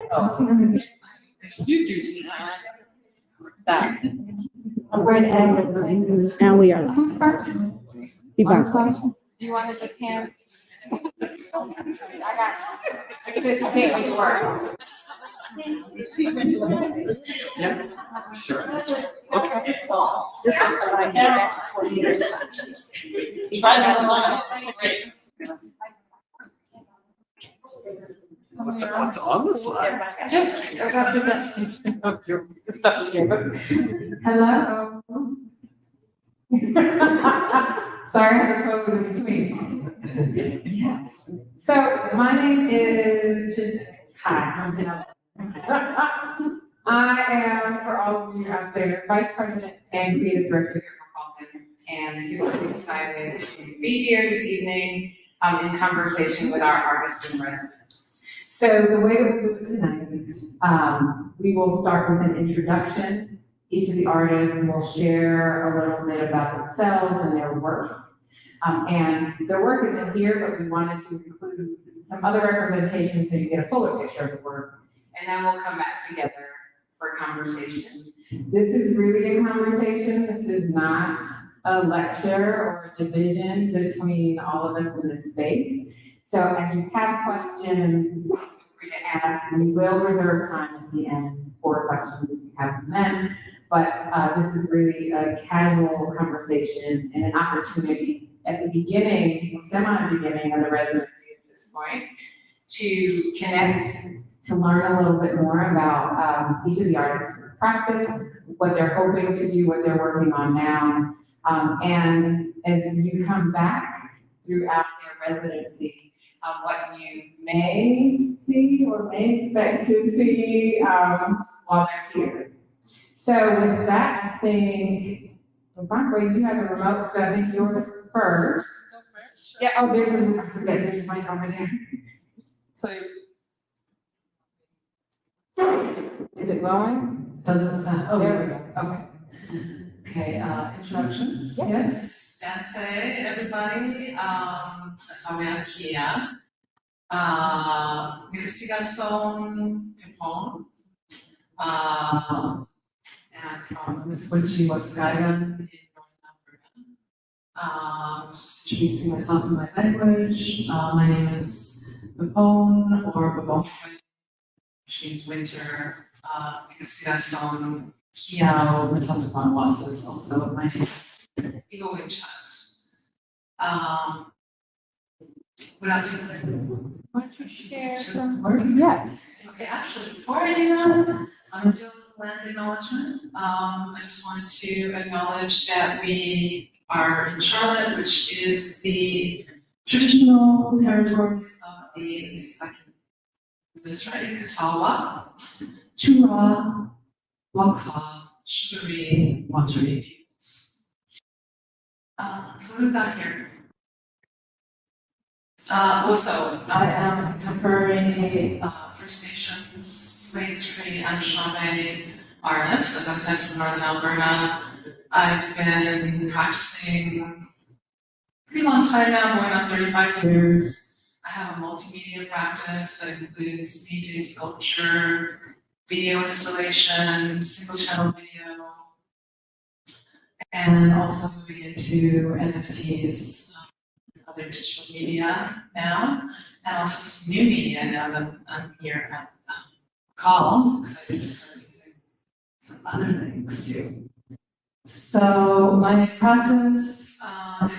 Oh, you do that. We're in and we are live. Who's first? Bebonkwe. Do you want to just hand? I got you. I can just pay when you work. Yep, sure. Okay. This one for my back coordinators. What's on the slides? Just a representation of your stuff you gave us. Hello? Sorry, I had to pose in between. Yes. So my name is, hi, I'm Janelle. I am, for all of you out there, Vice President and Creative Director here at McColl Center, and super excited to be here this evening in conversation with our artist-in-residence. So the way that we do it tonight, we will start with an introduction. Each of the artists will share a little bit about themselves and their work. And their work isn't here, but we wanted to include some other representations so you get a fuller picture of the work. And then we'll come back together for a conversation. This is really a conversation. This is not a lecture or a division between all of us in this space. So as you have questions, feel free to ask. We will reserve time at the end for questions if you have them then. But this is really a casual conversation and an opportunity at the beginning, semi-beginning of the residency at this point, to connect, to learn a little bit more about each of the artists' practice, what they're hoping to do, what they're working on now. And as you come back throughout their residency, what you may see or may expect to see while they're here. So with that, I think, Bebonkwe, you have a remote, so I think you're first. Still first? Sure. Yeah, oh, I forget, there's a mic over there. So Is it going? Doesn't sound, oh, There there we we go. go, okay. Okay, introductions, yes, Danse, everybody, Atalia Kia, investigação, Pepon, and from Miss Winchi Waskagan in Northern Alberta. Just introducing myself in my language, my name is Pepon, or Bebonkwe, which means winter. Investigação Kiao Matatapan was also my name is Ego in chat. What else? why don't you share Should some? I work? Yes. Okay, actually, before I do that, I'm doing land acknowledgement. I just wanted to acknowledge that we are in Charlotte, which is the traditional territories of the, let me see if I can do this right, Katawa, Chura, Waksa, Shugari, Wandari peoples. So what have we got here? Also, I am a contemporary First Nations, Plains-Cree, Anishinaabe artist, as I said, from Northern Alberta. I've been practicing a pretty long time now, going on 35 years. I have a multimedia practice that includes painting, sculpture, video installation, single channel video, and also moving into NFTs. Other digital media now, and also some new media now that I'm here at McColl. I'm excited to start using some other things too. So my practice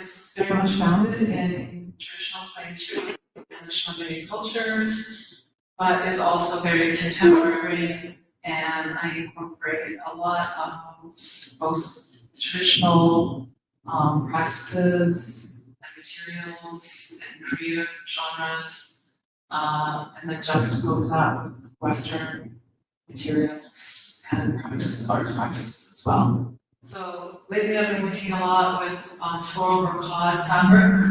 is very much founded in traditional Plains-Cree and Anishinaabe cultures, but is also very contemporary, and I incorporate a lot of both traditional practices, materials and creative genres, and then juxtapose that with Western materials and arts practices as well. So lately I've been working a lot with floral brocade fabric.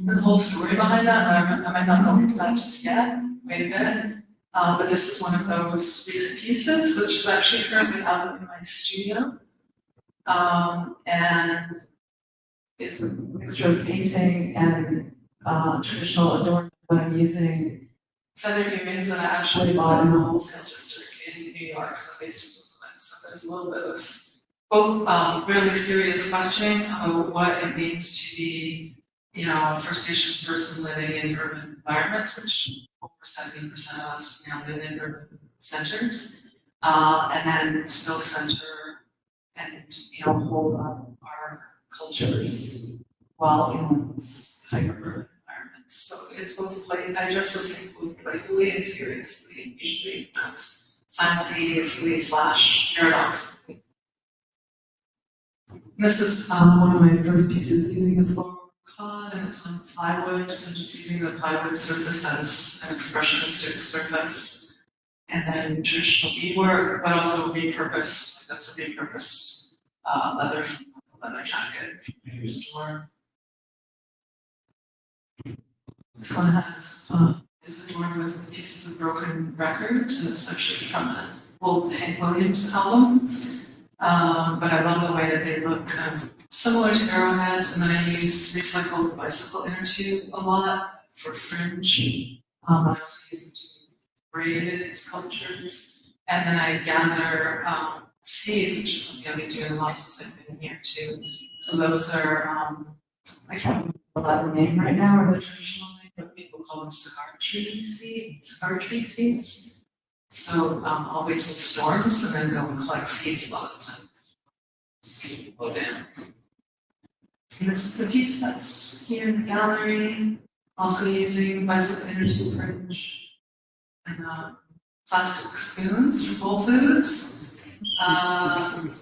There's a whole story behind that, but I might not go into that just yet. Wait a bit. But this is one of those recent pieces, which is actually currently out in my studio. And it's a mixture of painting and traditional adornment that I'm using feather earrings that I actually bought in the wholesale district in New York, so based in Brooklyn. So there's a little bit of both really serious questioning about what it means to be, a First Nations person living in urban environments, which over 70% of us now live in urban centers, and then still center and hold up our cultures while in those hyper environments. So it's both I address those things both playfully and seriously, usually simultaneously / paradoxically. This is one of my first pieces using a floral cod, and it's on plywood, so just using the plywood surface as an expressionistic surface. And then traditional beadwork, but also repurposed. That's a repurposed leather from a leather jacket from your store. This one is adorned with pieces of broken record, and it's actually from an old Hank Williams album. But I love the way that they look kind of similar to arrowheads, and then I use recycled bicycle inner tube a lot for fringe. I also use it to braided sculptures, and then I gather seeds, which is something I've been doing a lot since I've been here too. So those are, I can't remember the Latin name right now, or the traditional name, but people call them cigar tree seeds. So I'll wait till storms and then go and collect seeds a lot of times. See blow down. And this is the piece that's here in the gallery, also using bicycle inner tube fringe. And plastic spoons from Whole Foods,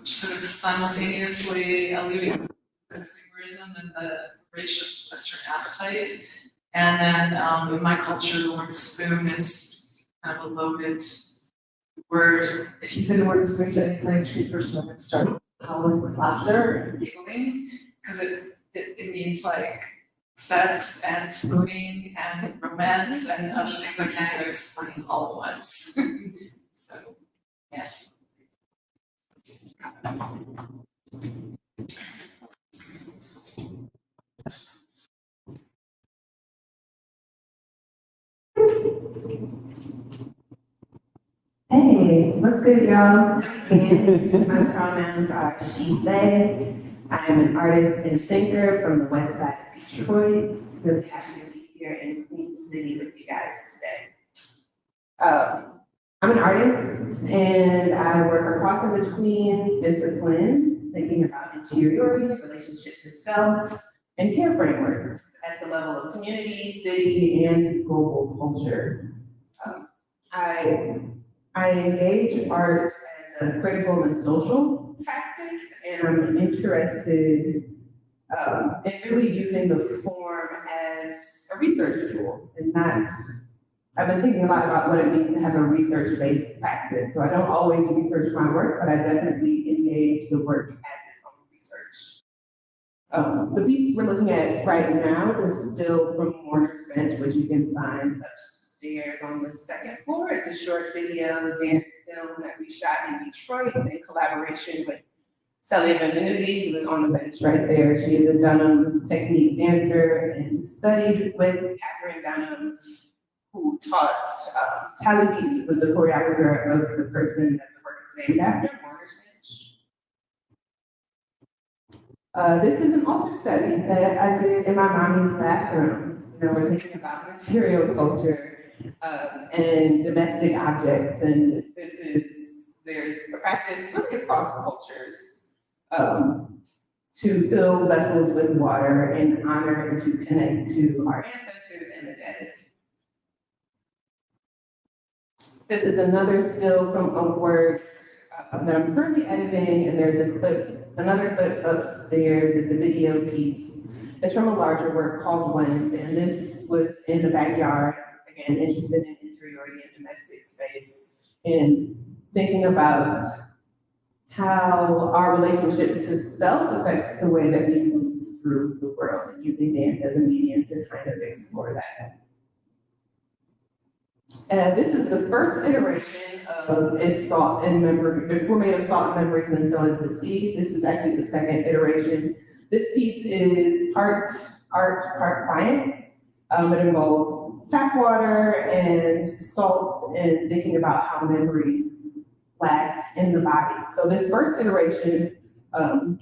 sort of simultaneously alluding to consumerism and the voracious Western appetite. And then in my culture, the word spoon is kind of a loaded word. If you say the word spoon to any plain street person, I'm going to start howling with laughter and giggling, because it means like sex and spooning and romance and other things I can't even explain all at once. So, yeah. Hey, what's good, y'all? And my pronouns are she, they. I'm an artist and thinker from the west side of Detroit. Really happy to be here in Queen City with you guys today. I'm an artist and I work across and between disciplines, thinking about interiority, relationship to self, and care frameworks at the level of community, city, and global culture. I engage art as a critical and social practice, and I'm interested in really using the form as a research tool and not. I've been thinking a lot about what it means to have a research-based practice. So I don't always research my work, but I definitely engage the work as its own research. The piece we're looking at right now is still from Mourner's Bench, which you can find upstairs on the second floor. It's a short video dance film that we shot in Detroit in collaboration with Celia Benvenuti, who is on the bench right there. She is a Dunham technique dancer and studied with Catherine Dunham, who taught Tally Beatty, was the choreographer of the person that the work is named after, Mourner's Bench. This is an altar study that I did in my mommy's bathroom. We're thinking about material culture and domestic objects, and there's a practice really across cultures to fill vessels with water and honor and to connect to our ancestors and the dead. This is another still from a work that I'm currently editing, and there's another clip upstairs. It's a video piece. It's from a larger work called Wind, and this was in the backyard, again, interested in interiority and domestic space, and thinking about how our relationship to self affects the way that we move through the world, and using dance as a medium to kind of explore that. This is the first iteration of If We're Made of Salt and Memories and So Is the Sea. This is actually the second iteration. This piece is part art, part science, It involves tap water and salt and thinking about how memories last in the body. So this first iteration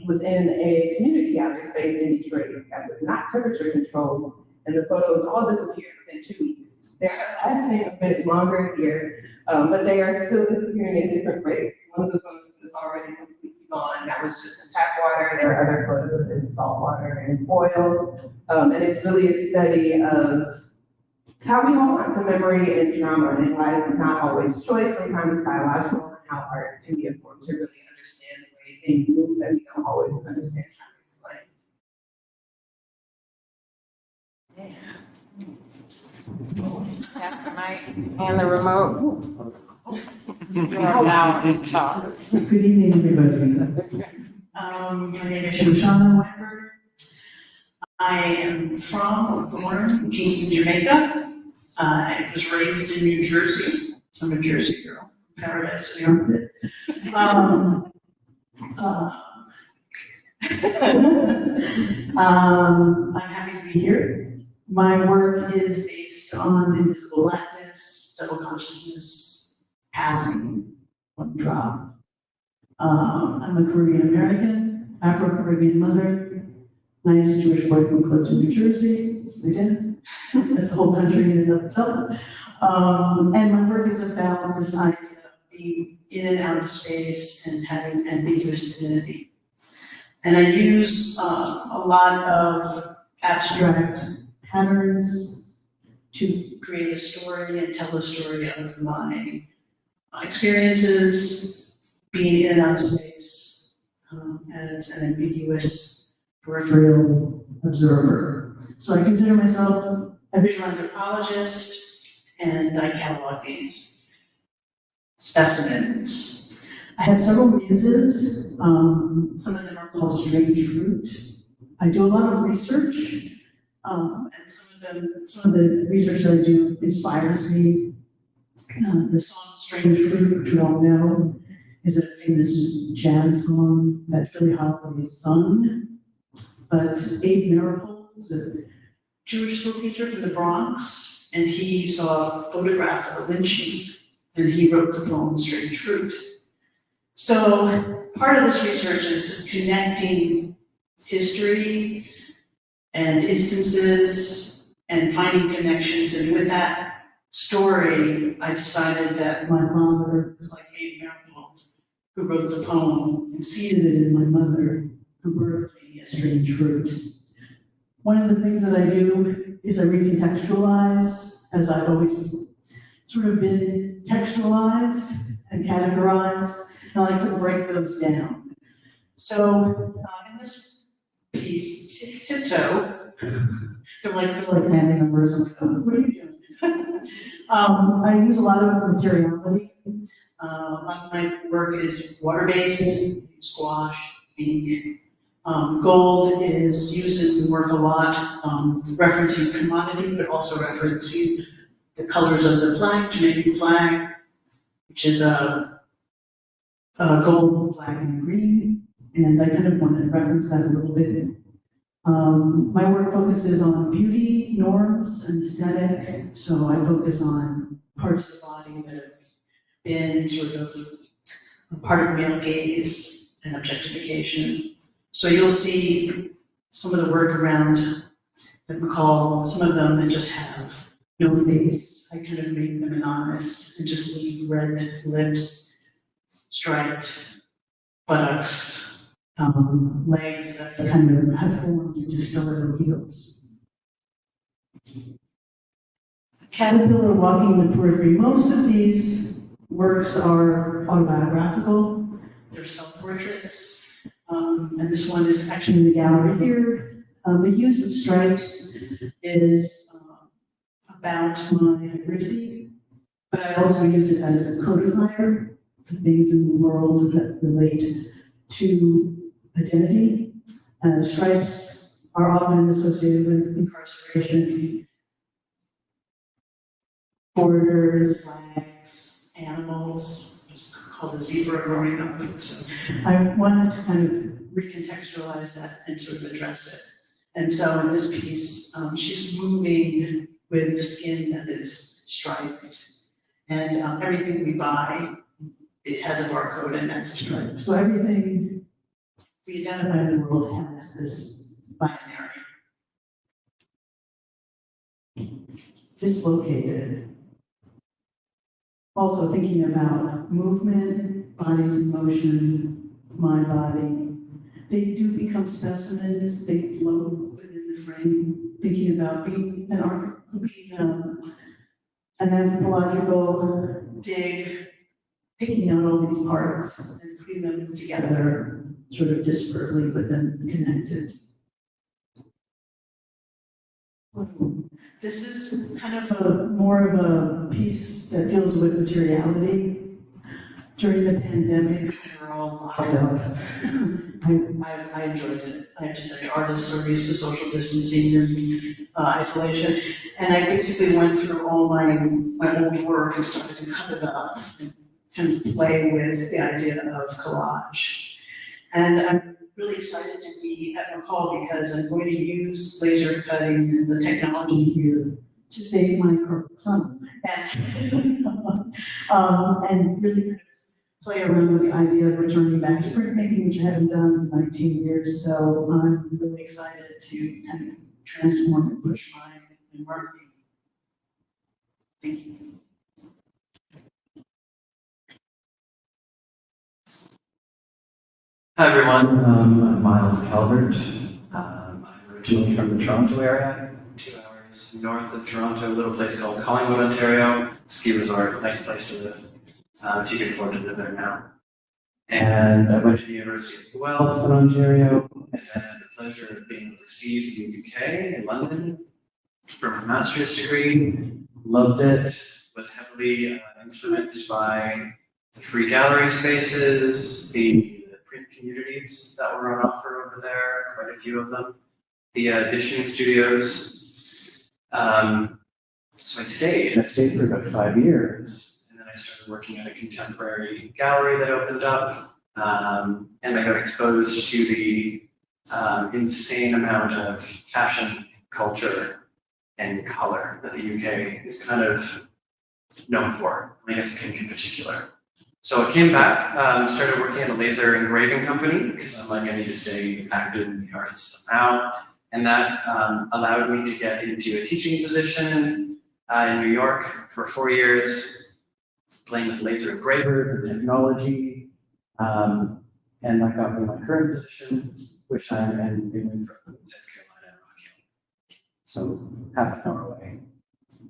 was in a community gallery space in Detroit that was not temperature controlled, and the photos all disappeared within 2 weeks. They're lasting a bit longer here, but they are still disappearing at different rates. One of the photos is already completely gone. That was just in tap water. There are other photos in salt water and oil. And it's really a study of how we hold on to memory and trauma and why it's not always choice. Sometimes it's biological, and how art can be important to really understand the way things move that we don't always understand how to explain. Pass the mic and the remote. You are now in charge. Good evening, everybody. My name is Shoshanna Weinberger. I am from, born in Kingston, Jamaica. I was raised in New Jersey. So I'm a Jersey girl, from paradise to the armpit. I'm happy to be here. My work is based on invisible blackness, double consciousness, passing, one drop. I'm a Caribbean American, Afro-Caribbean mother, nice Jewish boy from Clifton, New Jersey. I did. That's a whole country in and of itself. And my work is about this idea of being in and out of space and having ambiguous identity. And I use a lot of abstract patterns to create a story and tell a story of my experiences being in and out of space as an ambiguous peripheral observer. So I consider myself a visual anthropologist, and I catalog these specimens. I have several muses. Some of them are called strange fruit. I do a lot of research, and some of the research that I do inspires me. The song Strange Fruit, which we all know, is a famous jazz song that Billie Holiday sung. But Abe Maripol was a Jewish school teacher from the Bronx, and he saw a photograph of a lynching, and he wrote the poem Strange Fruit. So part of this research is connecting history and instances and finding connections, and with that story, I decided that my father was like Abe Maripol, who wrote the poem, and seeded it in my mother, who birthed me a strange fruit. One of the things that I do is I recontextualize, as I've always sort of been textualized and categorized, and I like to break those down. So in this piece, Tiptoe, they're like family members. I'm like, oh, what are you doing? I use a lot of materiality. A lot of my work is water-based, squash, ink. Gold is used in the work a lot, referencing commodity, but also referencing the colors of the flag, Jamaican flag, which is gold, black, and green. And I kind of want to reference that a little bit. My work focuses on beauty, norms, and aesthetic. So I focus on parts of the body that have been sort of a part of male gaze and objectification. So you'll see some of the work around at McColl, some of them that just have no face. I kind of make them anonymous and just leave red lips, striped buttocks, legs that kind of have formed into stiletto heels. Caterpillar walking the periphery. Most of these works are autobiographical. They're self-portraits. And this one is actually in the gallery here. The use of stripes is about my hybridity, but I also use it as a codifier for things in the world that relate to identity. Stripes are often associated with incarceration, borders, flags, animals. It was called a zebra growing up. So I wanted to kind of recontextualize that and sort of address And so in this piece, she's moving with the skin that is striped. And everything we buy, it has a barcode and that's a stripe. So everything we identify in the world has this binary. Dislocated. Also thinking about movement, bodies in motion, my body. They do become specimens, they float within the frame, thinking about being an anthropological dig, picking out all these parts and putting them together sort of disparately, but then connected. This is kind of more of a piece that deals with materiality. During the pandemic, we were all locked up. I enjoyed it. I have to say, artists are used to social distancing and isolation. And I basically went through all my old work and started to cut it up and kind of play with the idea of collage. And I'm really excited to be at McColl because I'm going to use laser cutting and the technology here to save my carpal tunnel. And really kind of play around with the idea of returning back to printmaking, which I haven't done in 19 years. So I'm really excited to kind of transform and push my marketing. Thank you. Hi everyone, I'm Myles Calvert. I'm originally from the Toronto area, 2 hours north of Toronto, a little place called Collingwood, Ontario. Ski resort, nice place to live, if you can afford to live there now. And I went to the University of Guelph in Ontario, and then had the pleasure of being overseas in the UK, in London, for my master's degree. Loved it, was heavily influenced by the free gallery spaces, the print communities that were on offer over there, quite a few of them, the editioning studios. So I stayed for about 5 years, and then I started working at a contemporary gallery that opened up, and I got exposed to the insane amount of fashion, culture, and color that the UK is kind of known for, I guess Pink in particular. So I came back, started working at a laser engraving company because I'm like, I need to stay active in the arts somehow. And that allowed me to get into a teaching position in New York for 4 years, playing with laser engravers and technology. And that got me my current position, which I'm in South Carolina and Rock Hill. So half an hour away.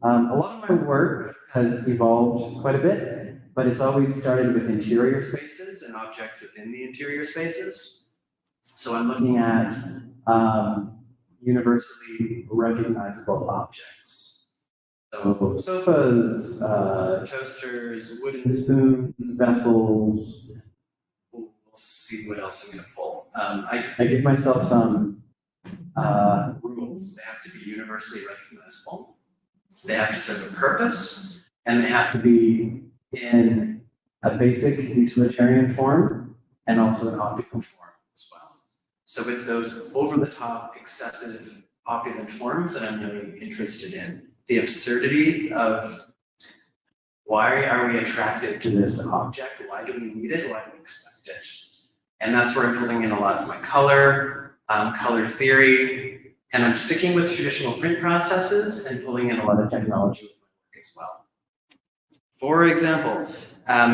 A lot of my work has evolved quite a bit. But it's always started with interior spaces and objects within the interior spaces. So I'm looking at universally recognizable objects. So sofas, toasters, wooden spoons, vessels. We'll see what else I'm gonna pull. I give myself some rules. They have to be universally recognizable. They have to serve a purpose, and they have to be in a basic utilitarian form and also an optical form as well. So it's those over-the-top, excessive, opulent forms that I'm really interested in. The absurdity of why are we attracted to this object? Why do we need it? Why do we expect it? And that's where I'm pulling in a lot of my color, color theory, and I'm sticking with traditional print processes and pulling in a lot of technology with my work as well. For example,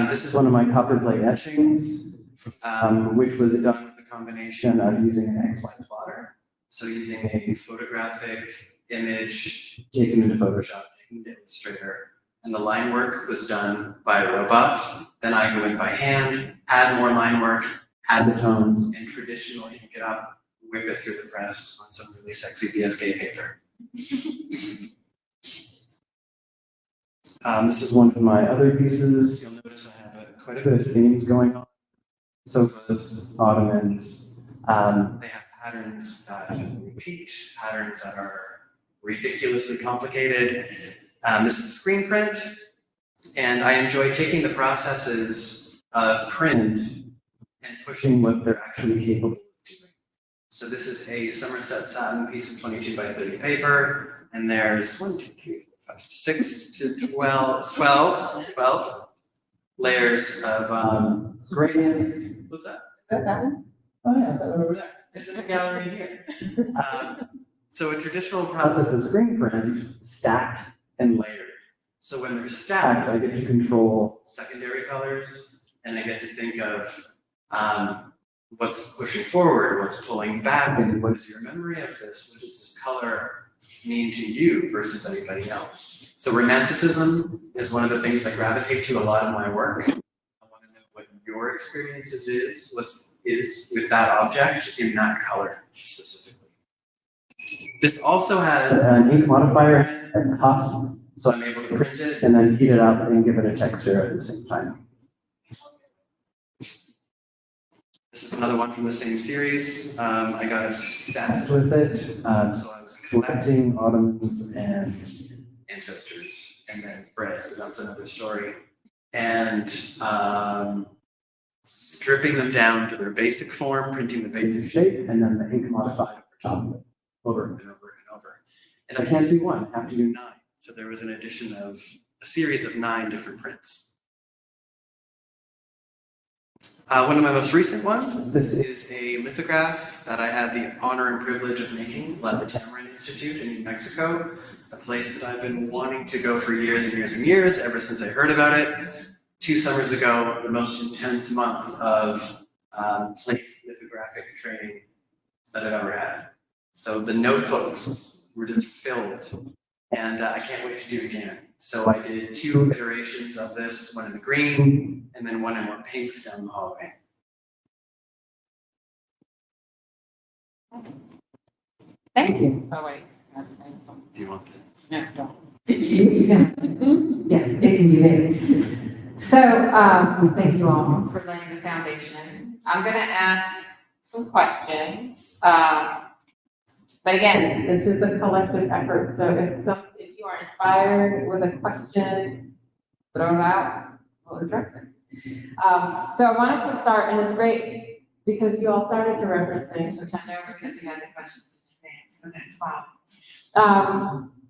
this is one of my copper plate etchings, which was done with a combination of using an XY plotter. So using a photographic image taken into Photoshop, taken into Illustrator, and the line work was done by a robot. Then I go in by hand, add more line work, add the tones, and traditionally ink it up, whip it through the press on some really sexy BFK paper. This is one of my other pieces. You'll notice I have quite a bit of themes going on. Sofas, ottomans, they have patterns that repeat, patterns that are ridiculously complicated. This is a screen print, and I enjoy taking the processes of print and pushing what they're actually capable of doing. So this is a Somerset satin piece of 22 by 30 paper, and there's 1, 2, 3, 4, 5, 6 to 12 layers of gradients. What's that? Is that one? Oh yeah, it's that one over there. It's in a gallery here. So a traditional process of screen print, stacked and layered. So when they're stacked, I get to control secondary colors, and I get to think of what's pushing forward, what's pulling back, and what is your memory of this? What does this color mean to you versus anybody else? So romanticism is one of the things I gravitate to a lot in my work. I want to know what your experiences is with that object in that color specifically. This also has an ink modifier and cuff, so I'm able to print it and then heat it up and give it a texture at the same time. This is another one from the same series. I got obsessed with it, so I was collecting ottomans and toasters, and then bread, but that's another story. And stripping them down to their basic form, printing the basic shape, and then the ink modified over top of it, over and over and over. And I can't do one, I have to do 9. So there was an addition of a series of 9 different prints. One of my most recent ones, this is a lithograph that I had the honor and privilege of making at the Tamarind Institute in New Mexico, a place that I've been wanting to go for years and years and years, ever since I heard about it. 2 summers ago, the most intense month of plate lithographic training that I've ever had. So the notebooks were just filled, and I can't wait to do it again. So I did 2 iterations of this, one in the green, and then one in more pinks down the hallway. Thank you. Oh, wait. Do you want this? No, don't. Yes, it can be there. So, thank you all for laying the foundation. I'm gonna ask some questions. But again, This is a collective effort, so if you are inspired with a question, throw it out, we'll address it. So I wanted to start, and it's great because you all started to reference things, which I know because you had the questions in advance, but that's fine.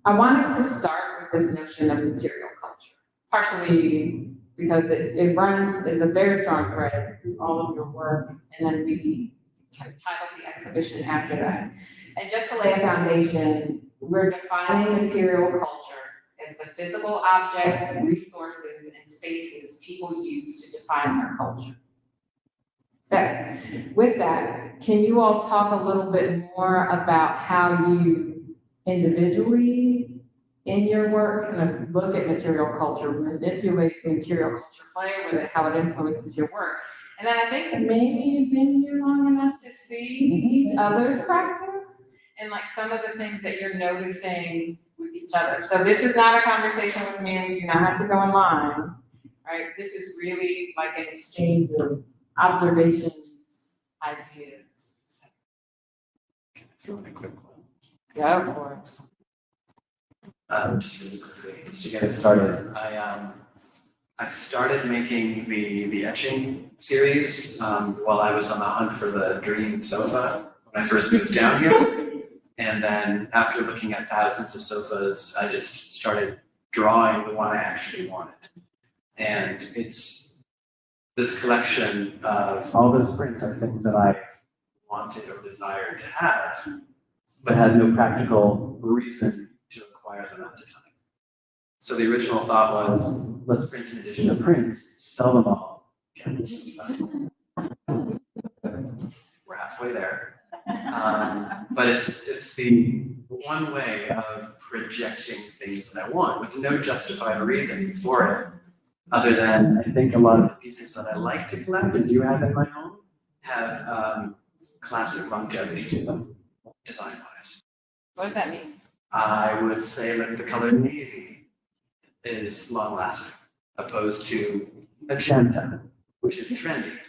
I wanted to start with this notion of material culture, partially because it runs as a very strong thread through all of your work, and then we kind of titled the exhibition after that. And just to lay a foundation, we're defining material culture as the physical objects, resources, and spaces people use to define their culture. So, with that, can you all talk a little bit more about how you individually in your work kind of look at material culture, manipulate material culture, play with it, how it influences your work? And then I think maybe you've been here long enough to see each other's practice and like some of the things that you're noticing with each other. So this is not a conversation with me, and you do not have to go online, right? This is really like an exchange of observations, ideas. Throw in a quick one. Go for it. Just really quickly, just to get it started, I started making the etching series while I was on the hunt for the dream sofa when I first moved down here. And then after looking at thousands of sofas, I just started drawing the one I actually wanted. And it's this collection of all those prints are things that I've wanted or desired to have, but had no practical reason to acquire them at the time. So the original thought was, let's print an edition of prints, sell them all, get this fun. We're halfway there. But it's the one way of projecting things that I want with no justified reason for it, other than I think a lot of the pieces that I like to collect and do have in my home have classic longevity to them, design-wise. What does that mean? I would say that the color navy is long-lasting, opposed to magenta, which is trendy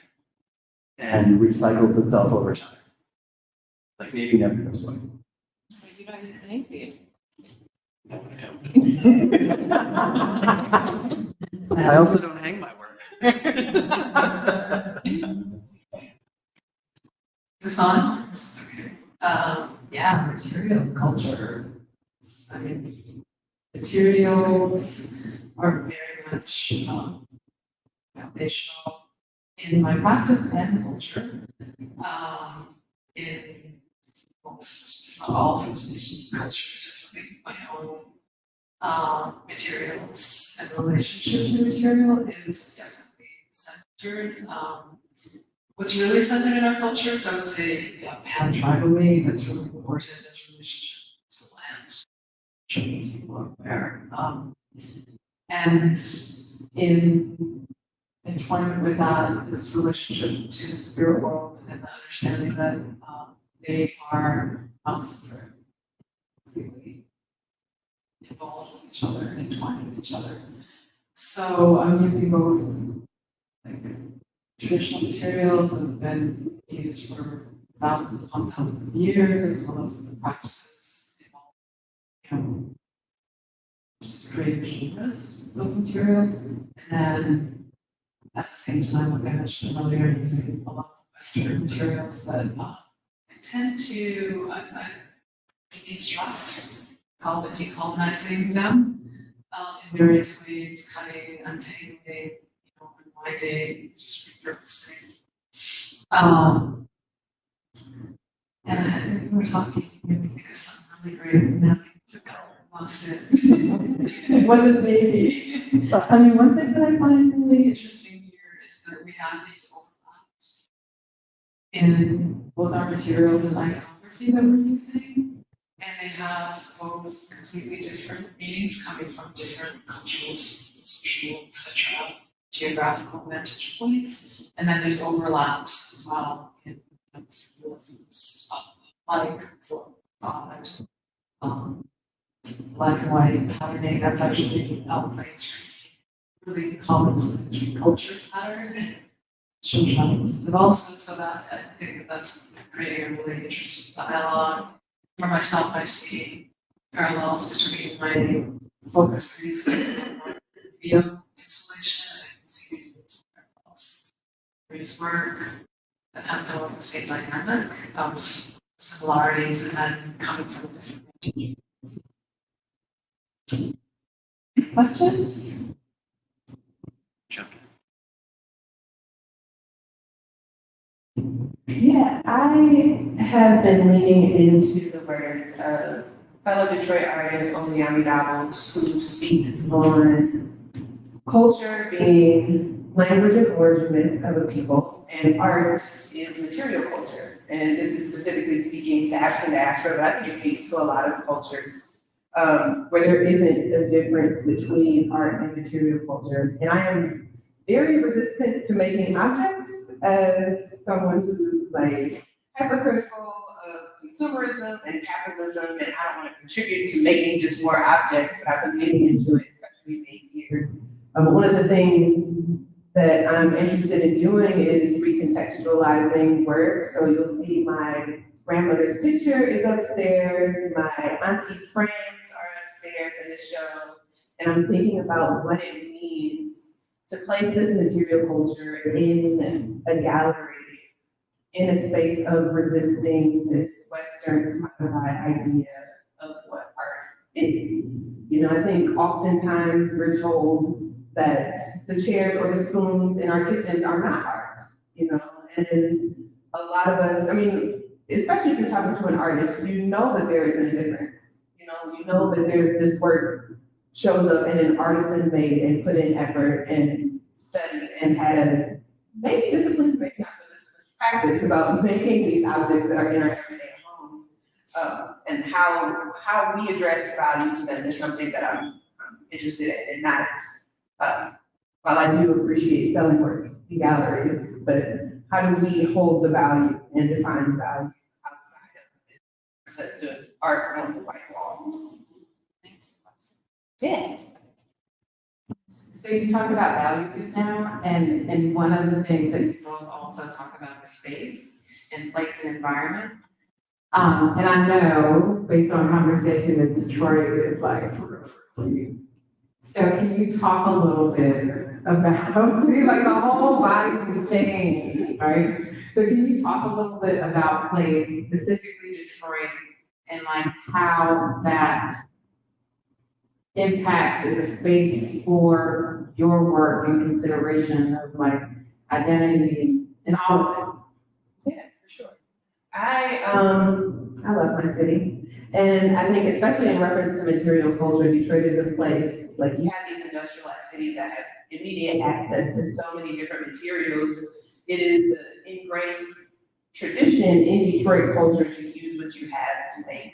and recycles itself over time. Like navy never goes away. Well, you don't use an navy. No, I don't. I also don't hang my work. Is this on? Okay. Yeah, material culture. I mean, materials are very much foundational in my practice and culture. In most, not all First Nations culture, definitely my own materials and relationship to material is definitely centered. What's really centered in our culture is, I would say, pan-tribally, that's really important as relationship to land. Shows people are aware. And in entwinement with that, this relationship to the spirit world and the understanding that they are not separate, completely involved with each other and entwined with each other. So I'm using both like traditional materials that have been used for thousands upon thousands of years, as well as the practices involved, just create genres, those materials, and then at the same time, like I mentioned earlier, using a lot of Western materials that I tend to deconstruct, call it decolonizing them in various ways, cutting, untangling, unwinding, just repurposing. And I think we were talking, maybe think of something really great, and now I took out, lost it. It wasn't maybe. I mean, one thing that I find really interesting here is that we have these overlaps in both our materials and iconography that we're using, and they have both completely different meanings coming from different cultural, social, etc., geographical vantage points, and then there's overlaps as well in symbolisms like God, black and white patterning. That's actually really common to the culture pattern, and Shoshanna uses it also, so that I think that's creating a really interesting dialogue. For myself, I see parallels between my focus previously on video installation, and I can see these parallels. Bree's work that have kind of the same dynamic of similarities and then coming from different regions. Questions? Jump Yeah, I have been leaning into the words of fellow Detroit artist Onyami Davos, who speaks on culture being language and origin of a people, and art is material culture. And this is specifically speaking to African diaspora, but I think it speaks to a lot of cultures where there isn't a difference between art and material culture. And I am very resistant to making objects as someone who's like hypercritical of consumerism and capitalism, and I don't want to contribute to making just more objects, but I've been getting into it, especially made here. One of the things that I'm interested in doing is recontextualizing work. So you'll see my grandmother's picture is upstairs, my auntie's frames are upstairs in the show, and I'm thinking about what it means to place this material culture in a gallery, in a space of resisting this Western commodified idea of what art is. You know, I think oftentimes we're told that the chairs or the spoons in our kitchens are not art, you know, and a lot of us, I mean, especially if you're talking to an artist, you know that there isn't a difference. You know that there's this work shows up and an artisan made and put in effort and studied and had a maybe disciplined, maybe not so disciplined practice about making these objects that are in our everyday home. And how we address value to them is something that I'm interested in, and not, while I do appreciate selling work in galleries, but how do we hold the value and define the value outside of such of art on the white wall? Yeah. So you talked about value just now, and one of the things that you both also talk about is space and place and environment. And I know, based on conversation, that Detroit is like for you. So can you talk a little bit about, see, like the whole body is changed, right? So can you talk a little bit about place, specifically Detroit and like how that impacts as a space for your work and consideration of like identity and all of it. Yeah, for sure. I love my city. And I think especially in reference to material culture, Detroit is a place, like you have these industrialized cities that have immediate access to so many different materials. It is an ingrained tradition in Detroit culture to use what you have to make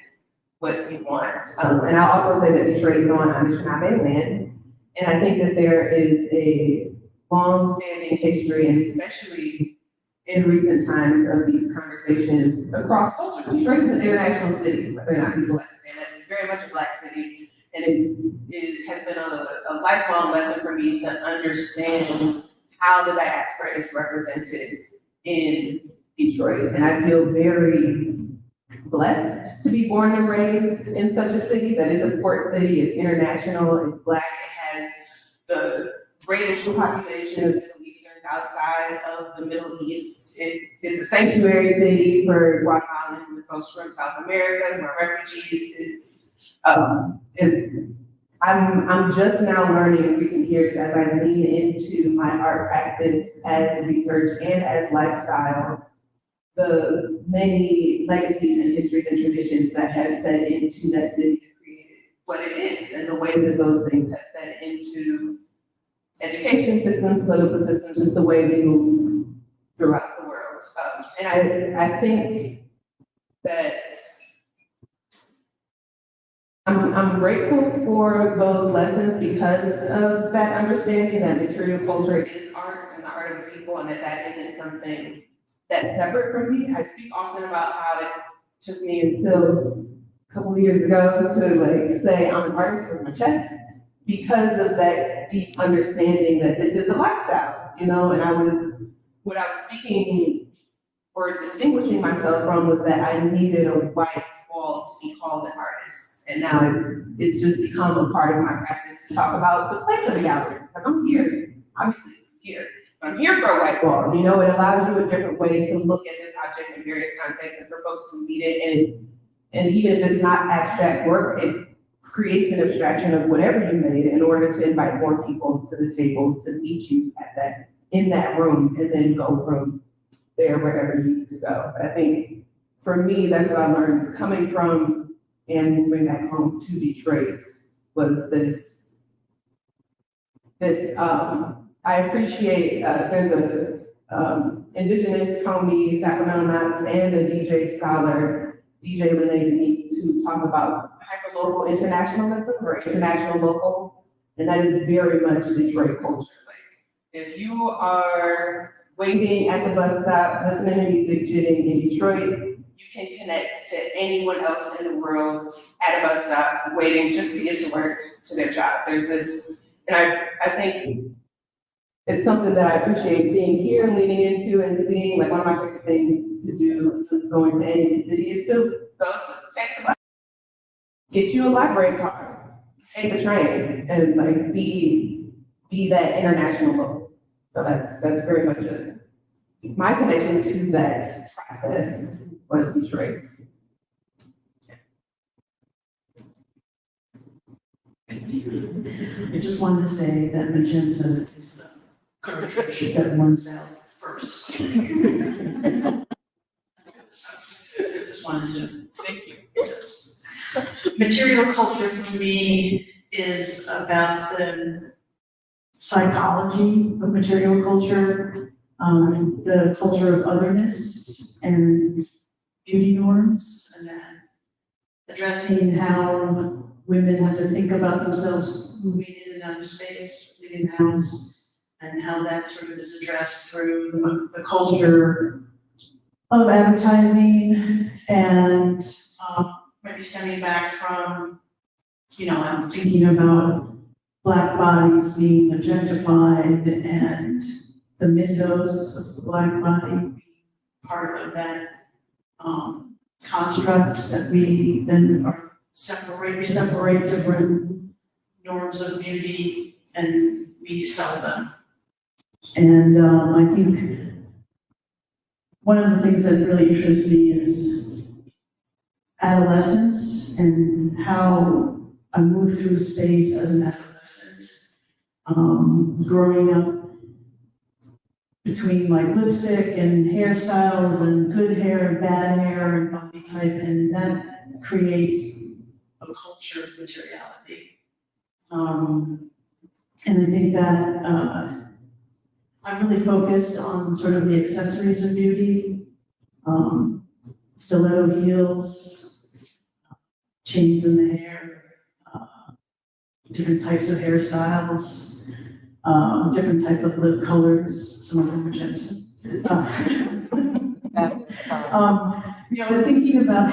what you want. And I'll also say that Detroit is on Anishinaabe lands. And I think that there is a long-standing history, and especially in recent times, of these conversations across culture. Detroit is an international city, whether or not people like to say that. It's very much a Black city, and it has been a lifelong lesson for me to understand how the diaspora is represented in Detroit. And I feel very blessed to be born and raised in such a city that is a port city, it's international, it's Black, it has the greatest population of Middle Easterns outside of the Middle East. It's a sanctuary city for Guatemalans and folks from South America who are refugees. I'm just now learning in recent years as I lean into my art practice as research and as lifestyle, the many legacies and histories and traditions that have fed into that city to create what it is, and the ways that those things have fed into education systems, political systems, just the way we move throughout the world. And I think that I'm grateful for those lessons because of that understanding that material culture is art and the art of the people, and that isn't something that's separate from me. I speak often about how it took me until a couple of years ago to like say I'm an artist with my chest, because of that deep understanding that this is a lifestyle, you know, and what I was speaking or distinguishing myself from was that I needed a white wall to be called an artist. And now it's just become a part of my practice to talk about the place of the gallery, because I'm here, obviously here. I'm here for a white wall, you know, it allows you a different way to look at this object in various contexts and for folks to meet it. And even if it's not abstract work, it creates an abstraction of whatever you made in order to invite more people to the table to meet you in that room, and then go from there wherever you need to go. But I think for me, that's what I learned coming from and moving back home to Detroit was this I appreciate, there's a indigenous homie, Sacramento Knox, and a DJ scholar, DJ Lene Denise, who talk about hyperlocal internationalism or international local, and that is very much Detroit culture. Like, if you are waiting at the bus stop, listening to music, jitting in Detroit, you can connect to anyone else in the world at a bus stop, waiting just to get to work, to their job. There's this, and I think it's something that I appreciate being here, leaning into and seeing. Like, one of my favorite things to do going to any city is to take the bus, get you a library card, take the train, and like be that international local. So that's very much my connection to that process was Detroit. I just wanted to say that magenta is the cartridge that runs out first. So, I just wanted to. Thank you. Yes. Material culture for me is about the psychology of material culture, the culture of otherness and beauty norms, and then addressing how women have to think about themselves moving in and out of space, leaving the house, and how that sort of is addressed through the culture of advertising, and maybe stemming back from, you know, I'm thinking about Black bodies being objectified and the mythos of the Black body being part of that construct that we then are we separate different norms of beauty and we sell them. And I think one of the things that really interests me is adolescence and how I moved through space as an adolescent, growing up between like lipstick and hairstyles and good hair and bad hair and body type, and that creates a culture of materiality. And I think that I'm really focused on sort of the accessories of beauty, stiletto heels, chains in the hair, different types of hairstyles, different type of lip colors, some of them magenta. Thinking about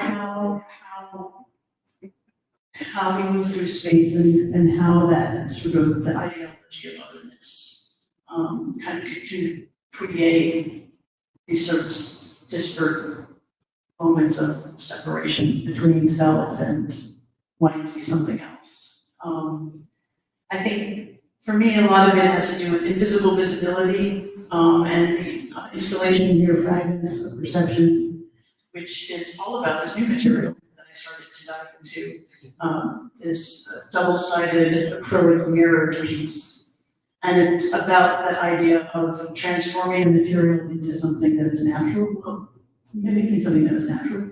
how we move through space and how that sort of the ideology of otherness kind of can create these sort of disparate moments of separation between self and wanting to be something else. I think for me, a lot of it has to do with invisible visibility and the installation here, fragments of perception, which is all about this new material that I started to dive into, this double-sided acrylic mirror piece. And it's about that idea of transforming a material into something that is natural, mimicking something that is natural.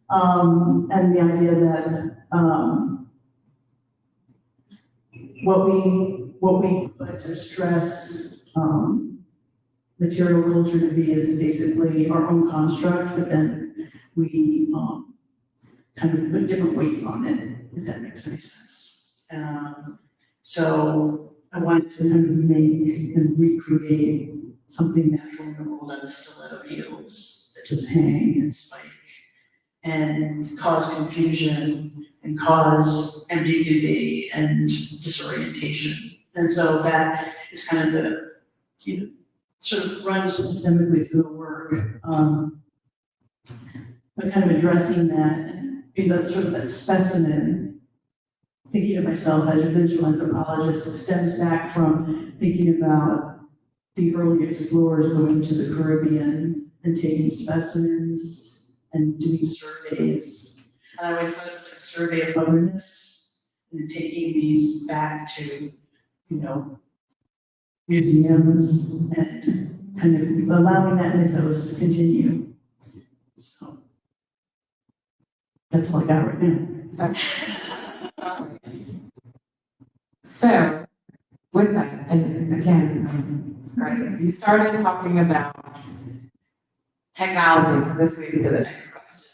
And the idea that what we put to stress material culture to be is basically our own construct, but then we kind of put different weights on it, if that makes any sense. So I wanted to kind of make and recreate something natural in the world out of stiletto heels that just hang and spike and cause confusion and cause ambiguity and disorientation. And so that is kind of the, sort of runs systemically through the work. But kind of addressing that, sort of that specimen, thinking of myself as a visual anthropologist, it stems back from thinking about the early explorers going to the Caribbean and taking specimens and doing surveys. And I always thought it was like a survey of otherness and taking these back to, museums and kind of allowing that mythos to continue. So that's all I got right now. So, with that, and again, it's great. You started talking about technology, so this leads to the next question.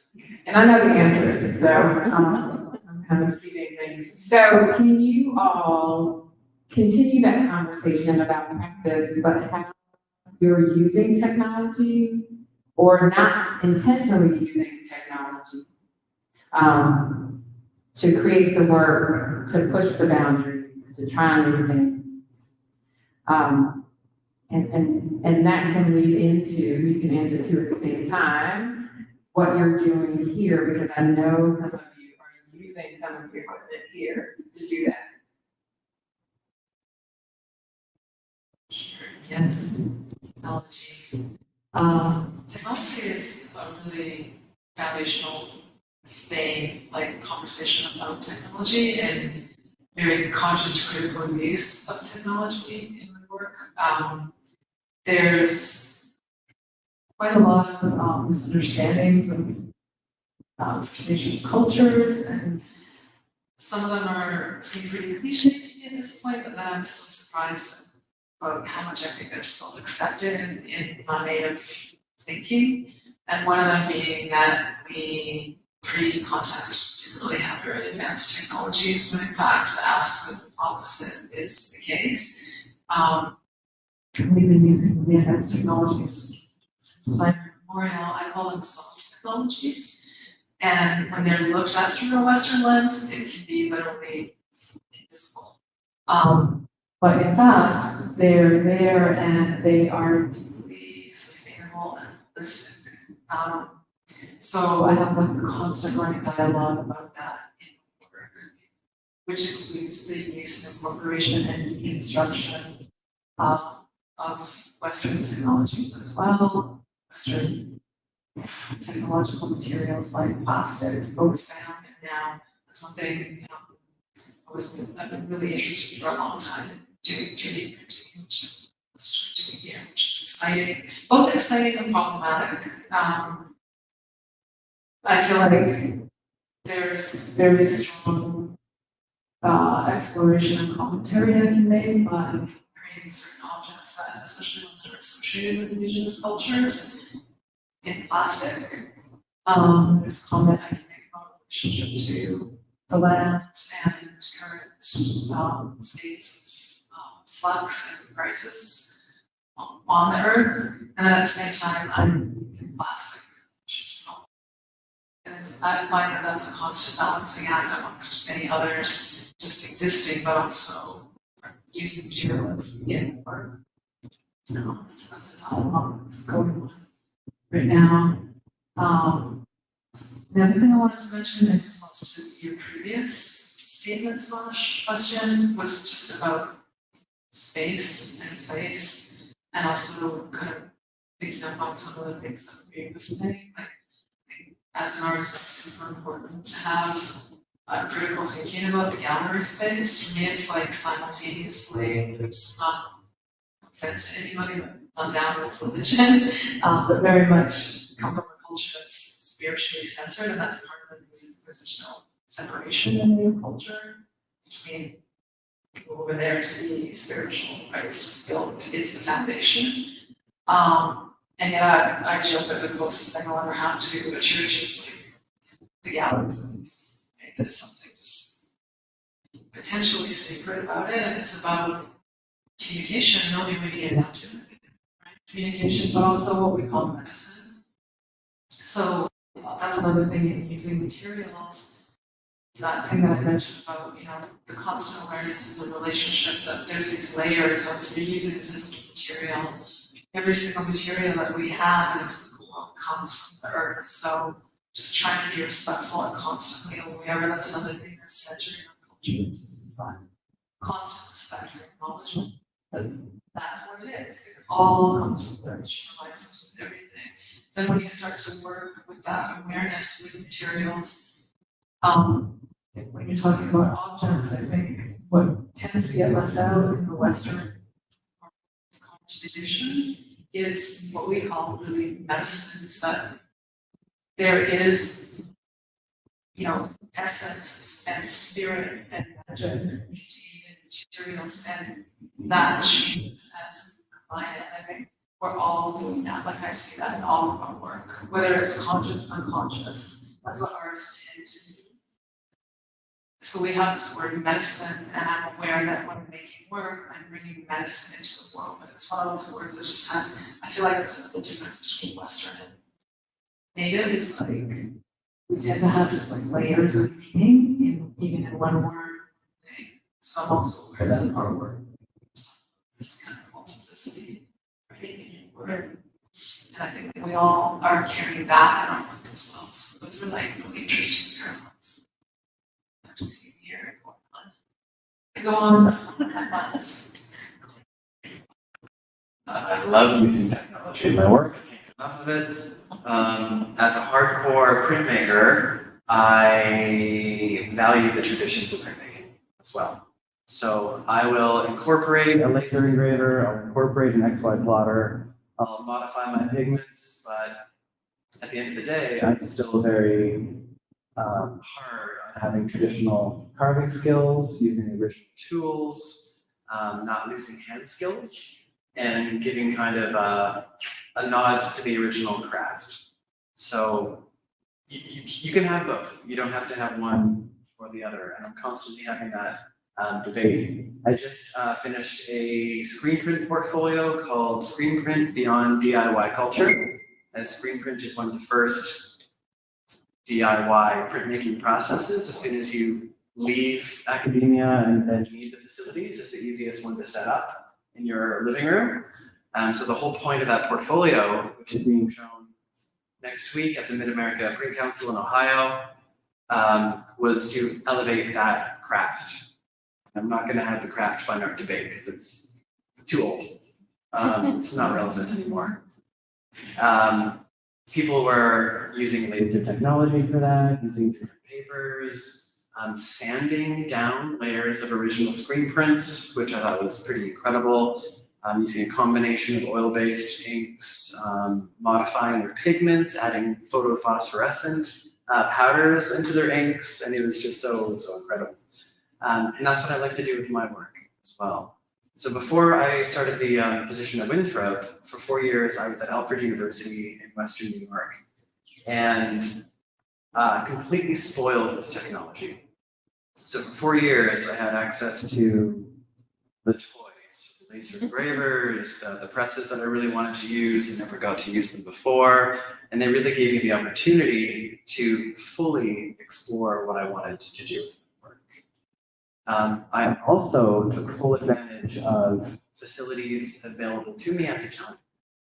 And I know the answers, so I'm kind of seeding things. So, can you all continue that conversation about practice, but how you're using technology or not intentionally using technology to create the work, to push the boundaries, to try new things. And that can lead into, you can answer two at the same time, what you're doing here, because I know some of you are using some of your equipment here to do that. Yes, technology. Technology is a really foundational thing, like conversation about technology and very conscious, critical use of technology in my work. There's quite a lot of misunderstandings of First Nations cultures, and some of them seem pretty cliche to me at this point, but then I'm still surprised about how much I think they're still accepted in non-native thinking. And one of them being that we pre-context didn't really have very advanced technologies, when in fact the opposite is the case. We've been using really advanced technologies since time immemorial. I call them soft technologies. And when they're looked at through a Western lens, it can be literally invisible. But in fact, they're there and they are deeply sustainable and holistic. So I have like a constant running dialogue about that in my work, which includes the use and incorporation and deconstruction of Western technologies as well, Western technological materials like plastics were found, and now that's one thing, you know, I've been really interested for a long time in doing 3D printing, which is switching here, which is exciting, both exciting and problematic. I feel like there's very strong exploration and commentary that can be made by creating certain objects that, especially ones that are associated with indigenous cultures, in plastic. There's comment I can make about relationship to the land and current states of flux and crisis on the earth, and then at the same time I'm using plastic, which is and I find that that's a constant balancing act amongst many others, just existing, but also using materials in work. So that's a dialogue that's going on right now. The other thing I wanted to mention in response to your previous statement / question was just about space and place, and also kind of picking up on some of the things that Bree was saying. Like, as an artist, it's super important to have critical thinking about the gallery space. For me, it's like simultaneously, there's not offense to anybody, but I'm down with religion, but very much come from a culture that's spiritually centered, and that's part of the reason because there's no separation in your culture between people over there to be spiritual, right? It's just built, it's the foundation. And yet I joke that the closest thing I'll ever have to a church is like the gallery space. Right? There's something just potentially sacred about it, and it's about communication, really when you get down to it. Right? Communication, but also what we call medicine. So that's another thing in using materials. That thing that I mentioned about, you know, the constant awareness of the relationship, that there's these layers of you're using a physical material. Every single material that we have in the physical world comes from the earth. So just trying to be respectful and constantly aware. That's another thing that's centered in our culture. Is that constant respect and acknowledgement. That's what it is. It all comes from the earth. She provides us with everything. Then when you start to work with that awareness with materials, when you're talking about objects, I think what tends to get left out in the Western conversation is what we call really medicine, is that there is, you know, essence and spirit and magic contained in materials, and that changes as we combine it. I think we're all doing that. Like I see that in all of our work, whether it's conscious, unconscious. That's what artists tend to do. So we have this word medicine, and I'm aware that when I'm making work, I'm bringing medicine into the world, but it's one of those words that just has, I feel like it's the difference between Western and Native is like, we tend to have just like layers of meaning even in one word thing. So I'm also aware that in our work, this kind of multiplicity, right, in word. And I think we all are carrying that in our work as well. So those are like really interesting parallels. I'm seeing here going on. I go on at once. I love using technology in my work. I can't get enough of it. As a hardcore printmaker, I value the traditions of printmaking as well. So I will incorporate a laser engraver, I'll incorporate an XY plotter, I'll modify my pigments, but at the end of the day, I'm still very hard on having traditional carving skills, using the original tools, not losing hand skills, and giving kind of a nod to the original craft. So you can have both. You don't have to have one or the other. And I'm constantly having that debate. I just finished a screen print portfolio called Screen Print Beyond DIY Culture, as screen print is one of the first DIY printmaking processes. As soon as you leave academia and you need the facilities, it's the easiest one to set up in your living room. So the whole point of that portfolio, which is being shown next week at the Mid-America Print Council in Ohio, was to elevate that craft. I'm not going to have the craft fine art debate because it's too old. It's not relevant anymore. people were using laser technology for that, using different papers, sanding down layers of original screen prints, which I thought was pretty incredible, using a combination of oil-based inks, modifying their pigments, adding photophosphorescent powders into their inks, and it was just so incredible. And that's what I like to do with my work as well. So before I started the position at Winthrop, for 4 years, I was at Alfred University in Western New York, and completely spoiled with technology. So for 4 years, I had access to the toys, the laser engravers, the presses that I really wanted to use and never got to use them before, and they really gave me the opportunity to fully explore what I wanted to do with my work. I also took full advantage of facilities available to me at the time.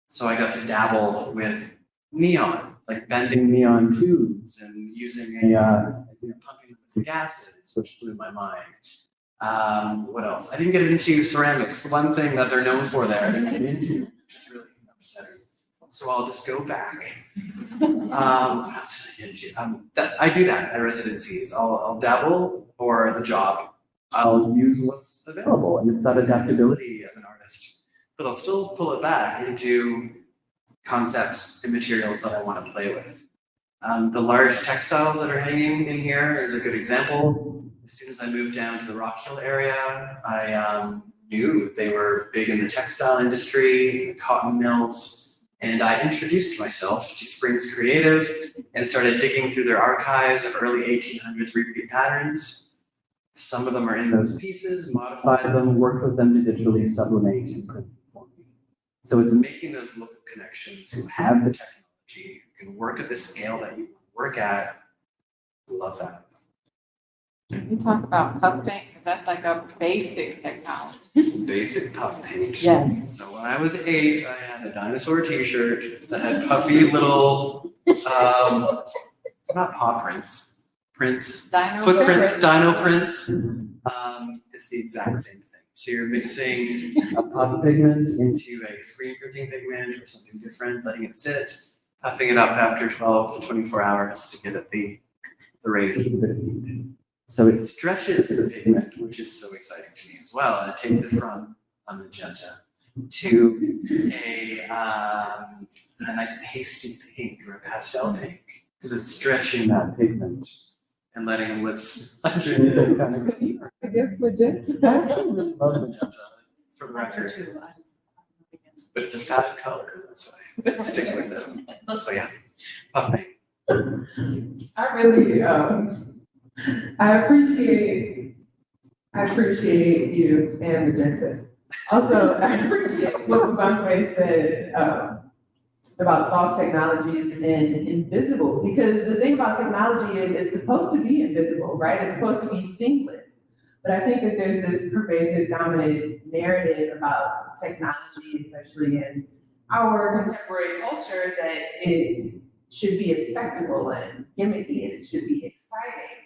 So I got to dabble with neon, like bending neon tubes and using pumping with gases, which blew my mind. What else? I didn't get into ceramics. The one thing that they're known for there, I didn't get into, which is really upsetting. So I'll just go back. What else did I get into? I do that at residencies. I'll dabble, or the job, I'll use what's available, and it's that adaptability as an artist. But I'll still pull it back into concepts and materials that I want to play with. The large textiles that are hanging in here is a good example. As soon as I moved down to the Rock Hill area, I knew they were big in the textile industry, the cotton mills, and I introduced myself to Springs Creative and started digging through their archives of early 1800s repeat patterns. Some of them are in those pieces, modified them, worked with them to digitally sublimate and print them for me. So it's making those local connections who have the technology, who can work at the scale that you work at. I love that. You talk about puff paint, because that's like a basic technology. Basic puff paint. Yes. So when I was 8, I had a dinosaur t-shirt that had puffy little, not paw prints. Footprints, dino prints. It's the exact same thing. So you're mixing a puff pigment into a screen printing pigment or something different, letting it sit, puffing it up after 12 to 24 hours to get at the rays with a bit of heat. So it stretches the pigment, which is so exciting to me as well. And it takes it from a magenta to a nice pasty pink or a pastel pink, because it's stretching that pigment and letting what's underneath it kind of. I guess magenta. I actually really love magenta, for the record. But it's a fad color, that's why. Let's stick with it. So yeah, puff paint. I really, I appreciate you and Magenta. Also, I appreciate what Bebonkwe said about soft technologies and invisible, because the thing about technology is it's supposed to be invisible, right? It's supposed to be seamless. But I think that there's this pervasive dominant narrative about technology, especially in our contemporary culture, that it should be a spectacle and gimmicky and it should be exciting.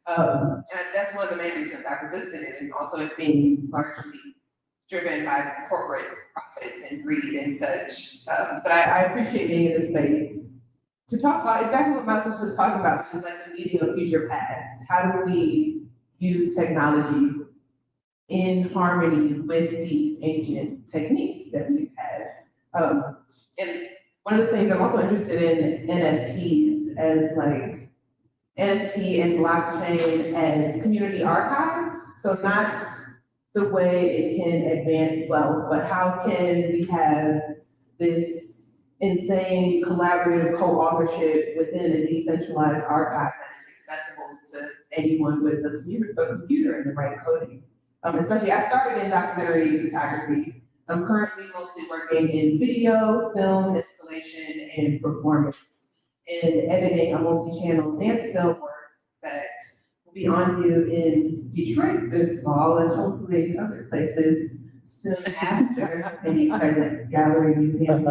And that's one of the main reasons I resisted it, and also it being largely driven by corporate profits and greed and such. But I appreciate being in this space to talk about exactly what Myles was just talking about, which is like the meeting of future past. How do we use technology in harmony with these ancient techniques that we've had? And one of the things I'm also interested in NFTs as like NFT and blockchain as community archive. So not the way it can advance wealth, but how can we have this insane collaborative co-authorship within a decentralized archive that is accessible to anyone with a computer and the right coding. Especially, I started in documentary photography. I'm currently mostly working in video, film, installation, and performance, and editing a multi-channel dance film work that will be on view in Detroit this fall and hopefully other places soon after any present gallery museum.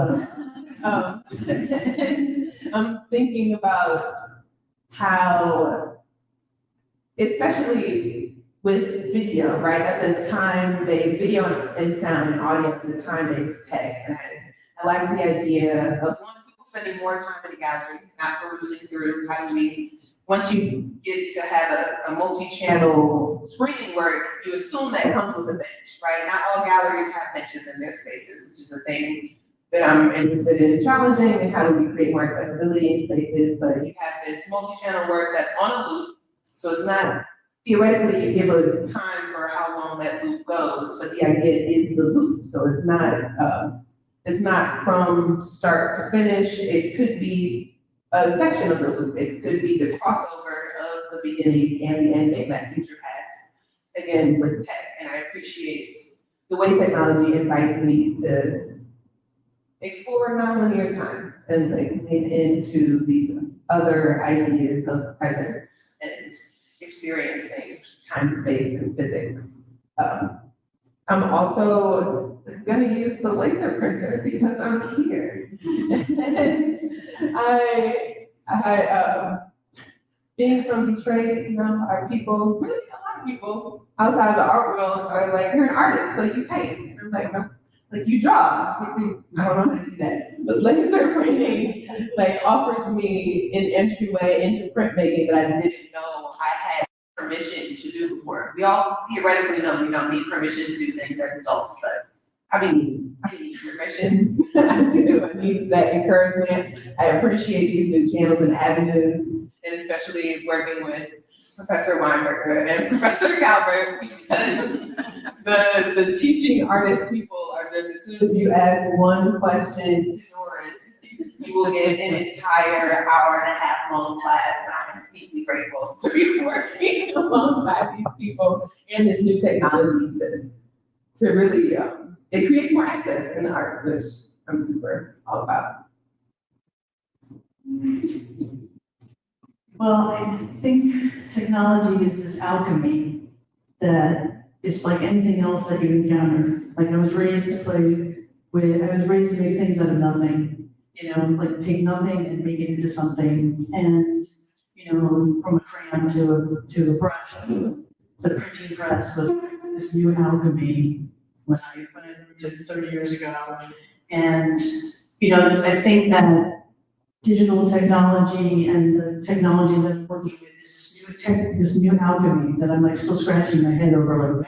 And I'm thinking about how, especially with video, right? That's a time-based, video and sound and audio is a time-based tech. And I like the idea of, one, people spending more time in the gallery, not perusing through, how do we, once you get to have a multi-channel screening work, you assume that comes with a bench, right? Not all galleries have benches in their spaces, which is a thing that I'm interested in challenging, and how do we create more accessibility in spaces, but you have this multi-channel work that's on a loop, so it's not, theoretically, you give a time for how long that loop goes, but the idea is the loop, so it's not from start to finish. It could be a section of the loop. It could be the crossover of the beginning and the ending, that future past, again, with tech. And I appreciate the way technology invites me to explore nonlinear time and like lean into these other ideas of presence and experiencing time, space, and physics. I'm also gonna use the laser printer because I'm here. And being from Detroit, you know, our people, really a lot of people outside of the art world are like, you're an artist, so you paint. And I'm like, no, like you draw. I don't know how to do that. But laser printing like offers me an entryway into printmaking that I didn't know I had permission to do before. We all theoretically know we don't need permission to do things as adults, but I need permission. I do. I need that encouragement. I appreciate these new channels and avenues, and especially working with Professor Weinberger and Professor Calvert, because the teaching artist people are just, as soon as you ask one question to Doris, you will get an entire hour and a half long class. And I'm deeply grateful to be working alongside these people and this new technology to really, it creates more access in the arts, which I'm super all about. Well, I think technology is this alchemy that is like anything else that you encounter. Like I was raised to make things out of nothing, you know, like take nothing and make it into something. And, you know, from a crayon to a brush, the printing press was this new alchemy when I moved it 30 years ago. And, you know, I think that digital technology and the technology that I'm working with is this new alchemy that I'm like still scratching my head over, like,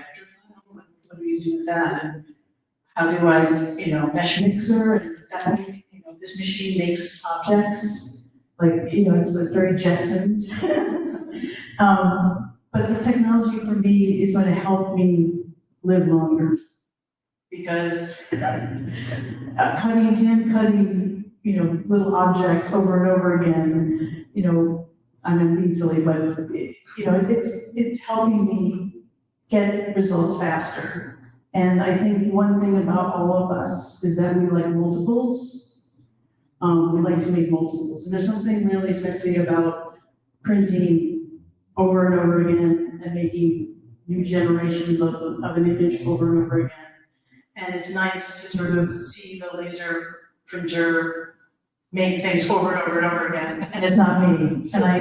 what do you do with that? And how do I, you know, mesh mixer, and that, you know, this machine makes objects, like, you know, it's like very Jetsons. But the technology for me is going to help me live longer, because hand cutting, you know, little objects over and over again, you know, I'm being silly, but you know, it's helping me get results faster. And I think one thing about all of us is that we like multiples. We like to make multiples. And there's something really sexy about printing over and over again and making new generations of an image over and over again. And it's nice to sort of see the laser printer make things over and over and over again. And it's not me. And I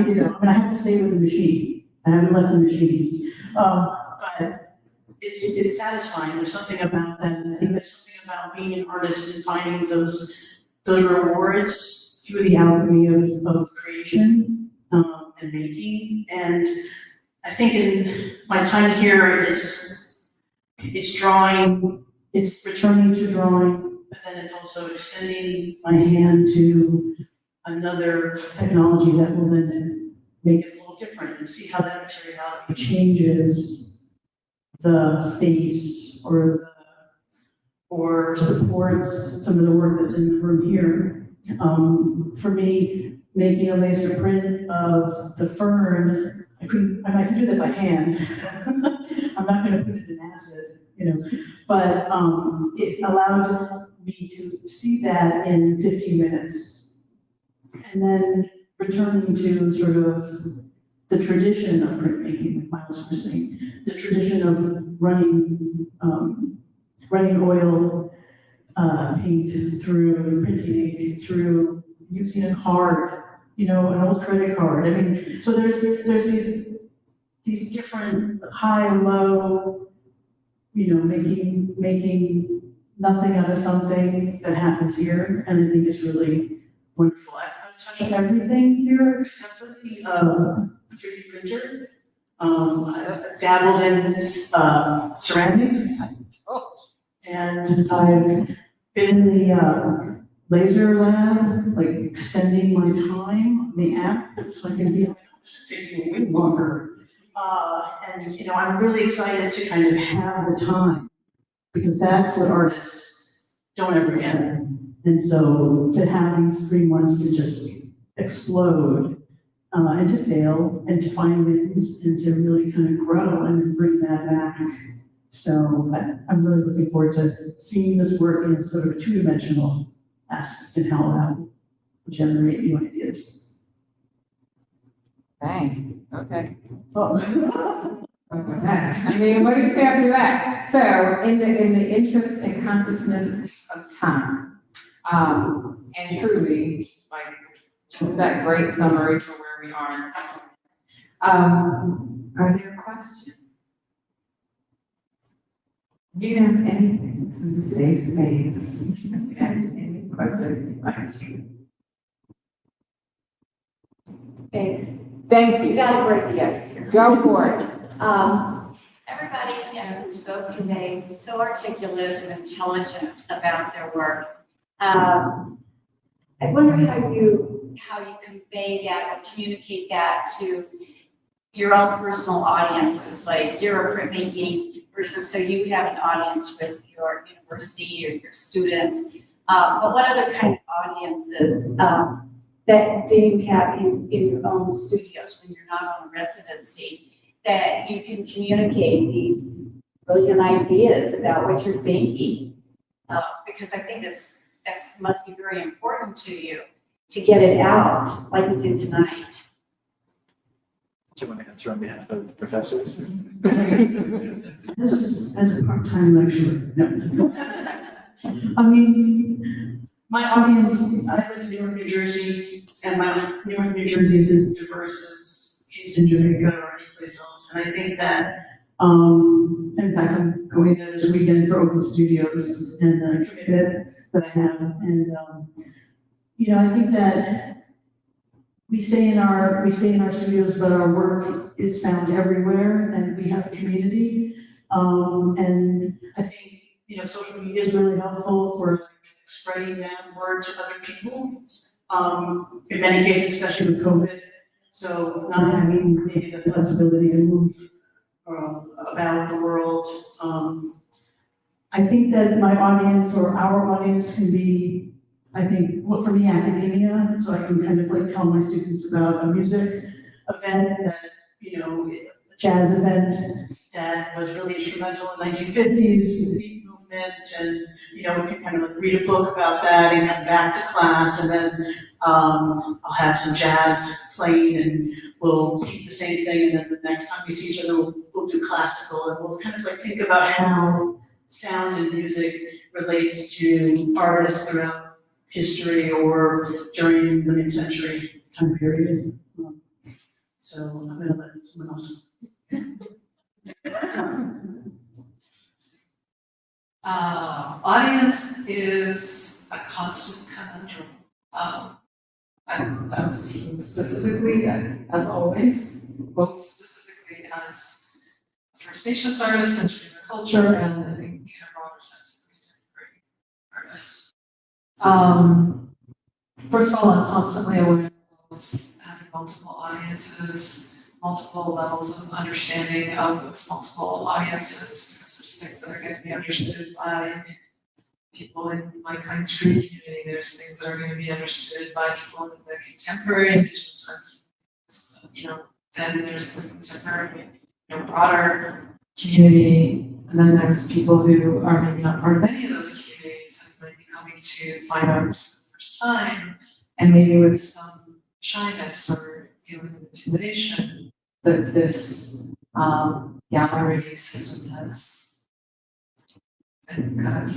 have to stay with the machine. I haven't left the machine. But it's satisfying. There's something about that. And I think there's something about being an artist and finding those rewards through the alchemy of creation and making. And I think in my time here, it's drawing, it's returning to drawing, but then it's also extending my hand to another technology that will then make it a little different, and see how that materiality changes the face or supports some of the work that's in the room here. For me, making a laser print of the fern, I could do that by hand. I'm not going to put it in acid, you know, but it allowed me to see that in 15 minutes, and then returning to sort of the tradition of printmaking, like Myles was saying, the tradition of running oil paint through printing ink, through using a card, you know, an old credit card. I mean, so there's these different high, low, you know, making nothing out of something that happens here, and I think it's really wonderful. I've touched everything here except for the 3D printer. I've dabbled in ceramics, and I've been in the laser lab, like extending my time on the app so I can be, this is taking way longer. And you know, I'm really excited to kind of have the time, because that's what artists don't ever get. And so to have these 3 months to just explode, and to fail, and to find wins, and to really kind of grow and bring that back. So I'm really looking forward to seeing this work in sort of a 2-dimensional aspect and how that will generate new ideas. Dang, okay. Oh. Okay. I mean, what do you say after that? So, in the interest and consciousness of time, and truly, like, just that great summary for where we are. Are there questions? You can ask anything. This is a safe space. You can ask any question. Okay, Thank you you. gotta break the ice here. Go for it. Everybody, who spoke today, was so articulate and intelligent about their work. I wonder how you convey that or communicate that to your own personal audiences, like you're a printmaking person, so you have an audience with your university or your students. But what other kind of audiences that do you have in your own studios when you're not on residency, that you can communicate these brilliant ideas about what you're thinking? Because I think that's must be very important to you to get it out like you did tonight. Do you want to answer on behalf of professors? As a part-time lecturer, no. I mean, my audience, I live in Newark, New Jersey, and my Newark, New Jersey is as diverse as Houston, Jamaica, or any place else. And I think that, in fact, I'm going there this weekend for Open Studios and a commitment that I have. And, you know, I think that we stay in our studios, but our work is found everywhere, and we have a community. And I think, you know, social media is really helpful for like spreading that word to other people. In many cases, especially with COVID. So not having maybe the flexibility to move about the world. I think that my audience or our audience can be, I think, well, for me, academia, so I can kind of like tell my students about a music event that, you know, a jazz event that was really instrumental in the 1950s with the beat movement, and, you know, we can kind of like read a book about that and come back to class, and then I'll have some jazz playing and we'll repeat the same thing, and then the next time we see each other, we'll do classical, and we'll kind of like think about how sound and music relates to artists throughout history or during the mid-century time period. So I'm gonna let someone else. Audience is a constant conundrum. I'm speaking specifically, as always, both specifically as a First Nations artist, centered in their culture, and I think in a broader sense, a contemporary artist. First of all, I'm constantly aware of having multiple audiences, multiple levels of understanding of those multiple audiences, because there's things that are going to be understood by people in my Klein Street community. There's things that are going to be understood by people in the contemporary Indigenous sense, you know, then there's the contemporary, you know, broader community, and then there's people who are maybe not part of any of those communities and might be coming to fine arts for the first time, and maybe with some shyness or feeling of intimidation that this gallery system has been kind of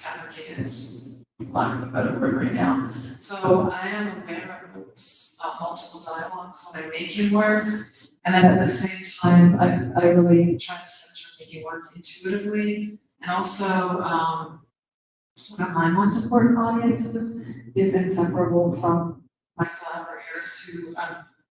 fabricated, lack of a better word right now. So I am aware of those multiple dialogues when I'm making work, and then at the same time, I really try to center making work intuitively, and also one of my most important audiences is inseparable from my collaborators who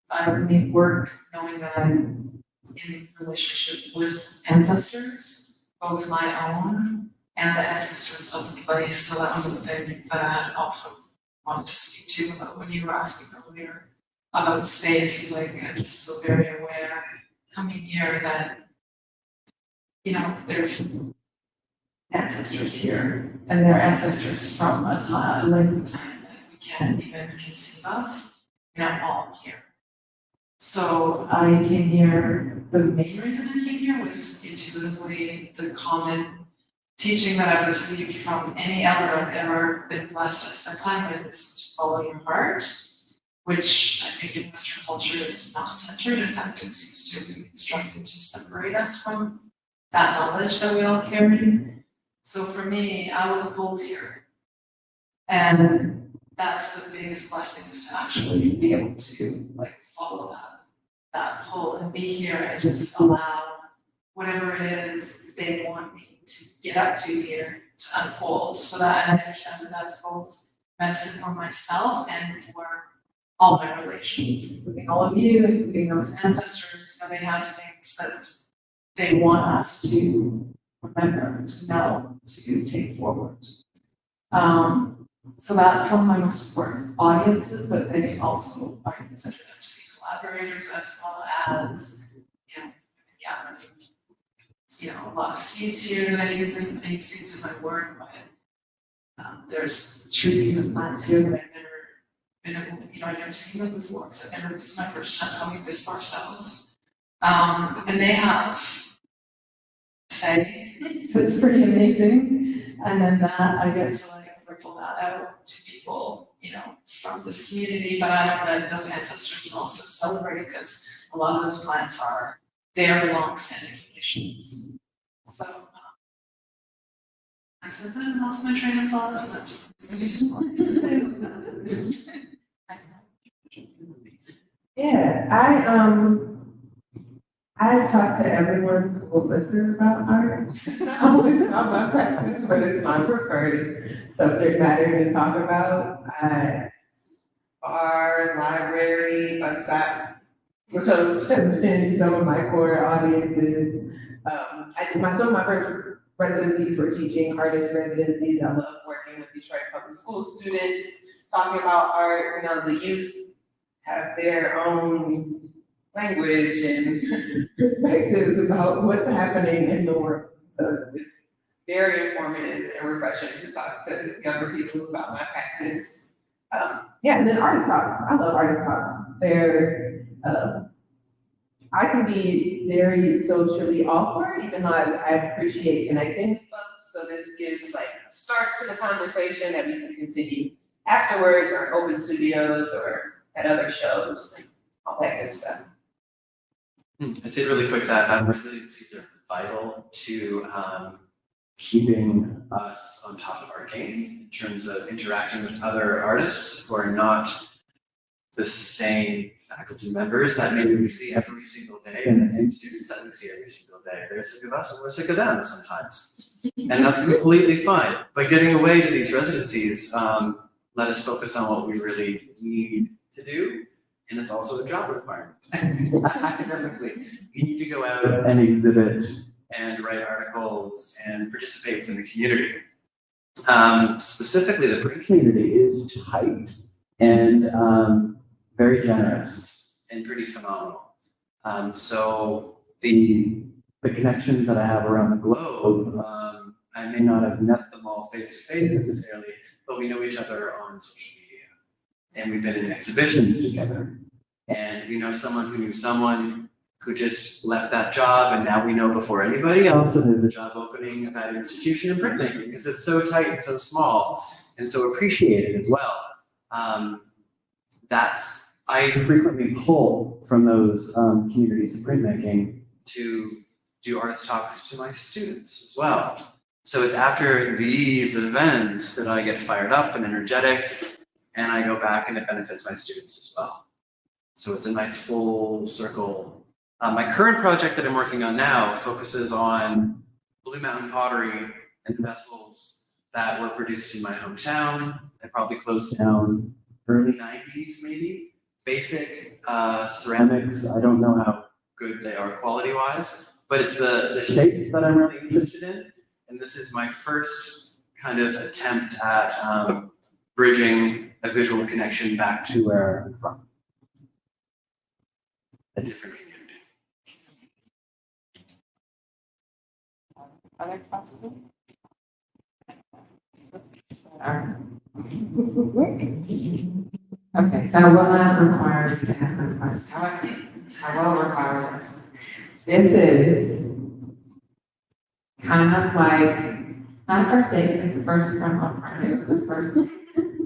I make work knowing that I'm in relationship with ancestors, both my own and the ancestors of the place. So that was a thing that I also wanted to speak to about when you were asking earlier about space. Like, I'm just so very aware coming here that, you know, there's ancestors here, and they're ancestors from a time, length of time that we can't even conceive of, and they're all here. So I came here, the main reason I came here was intuitively the common teaching that I've received from any elder I've ever been blessed to spend time with is to follow your heart, which I think in Western culture is not centered. In fact, it seems to be constructed to separate us from that knowledge that we all carry. So for me, I was pulled here. And that's the biggest blessing, is to actually be able to like follow that pull and be here and just allow whatever it is they want me to get up to here to unfold, so that I understand that that's both medicine for myself and for all my relations, including all of you, including those ancestors. You know, they have things that they want us to remember, to know, to take forward. So that's one of my most important audiences, but they also I consider them to be collaborators, as well as, you know, gathering, you know, a lot of seeds here that I use seeds in my work, but there's trees and plants here that I've never seen them before, because this is my first time coming this far south. And they have say that's pretty amazing. And then that I get to like ripple that out to people, you know, from this community. But I know that those ancestors are also celebrated because a lot of those plants are very long-standing traditions. So I said that and lost my train of thought, so that's really important to say about that. Yeah, I talk to everyone who will listen about art. I'm always about my practice, but it's my preferred subject matter to talk about. Bar, library, bus stop, those have been some of my core audiences. Some of my first residencies were teaching artist residencies. I love working with Detroit public school students, talking about art. You know, the youth have their own language and perspectives about what's happening in the world. So it's very informative and refreshing to talk to younger people about my practice. And then artist talks. I love artist talks. I can be very socially awkward, even though I appreciate connecting with folks. So this gives like a start to the conversation that we can continue afterwards, or in open studios, or at other shows, and all that good stuff. I'd say really quick that residencies are vital to keeping us on top of our game in terms of interacting with other artists who are not the same faculty members that maybe we see every single day, and the same students that we see every single day. They're sick of us and we're sick of them sometimes. And that's completely fine. But getting away to these residencies, let us focus on what we really need to do. And it's also a job requirement. Academically, we need to go out and exhibit and write articles and participate in the community. Specifically, the Bree community is tight and very generous and pretty phenomenal. So the connections that I have around the globe, I may not have met them all face to face necessarily, but we know each other on social media. And we've been in exhibitions together. And we know someone who knew someone who just left that job, and now we know before anybody else that there's a job opening at that institution in printmaking, because it's so tight and so small and so appreciated as well. I frequently pull from those communities of printmaking to do artist talks to my students as well. So it's after these events that I get fired up and energetic, and I go back and it benefits my students as well. So it's a nice full circle. My current project that I'm working on now focuses on Blue Mountain pottery and vessels that were produced in my hometown. They probably closed down early 90s, maybe. Basic ceramics. I don't know how good they are quality-wise, but it's the shape that I'm really interested in. And this is my first kind of attempt at bridging a visual connection back to where I'm from. A different community. Other questions? Okay, so I will not require you to ask any questions. However, I will require this. This is kind of like, not a first date, because the first from on Friday was the first date,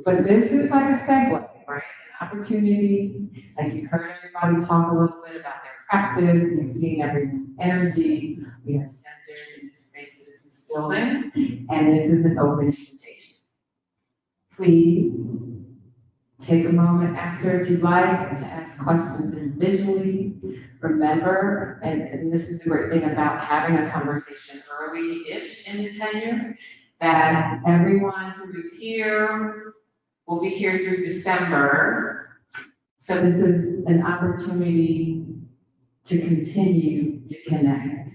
but this is like a segue, right? An opportunity, like you've heard everybody talk a little bit about their practice, you've seen everyone's energy, we have centered in the space that is this building, and this is an open invitation. Please take a moment after if you'd like to ask questions individually. Remember, and this is the great thing about having a conversation early-ish in the tenure, that everyone who is here will be here through December. So this is an opportunity to continue to connect.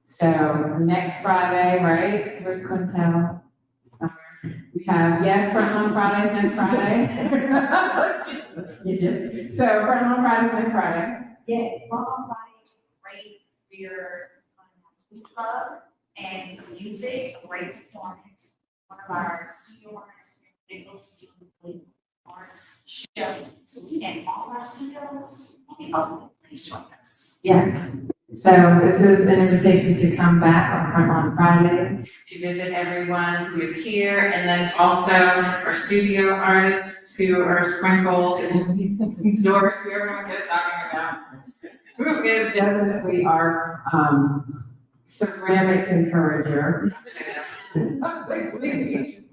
So next Friday, right? Where's Quintel? Somewhere. We have, yes, Front on Fridays next Friday. So Front on Fridays next Friday. Yes, Front on Friday is great for your food club and some music, a great performance. One of our studio artists, Nichols, art show, and all our studios will be open. Please join us. Yes. So this is an invitation to come back on Front on Friday to visit everyone who is here, and then also our studio artists who are sprinkled in doors, who everyone kept talking about, who is definitely our ceramics encourager.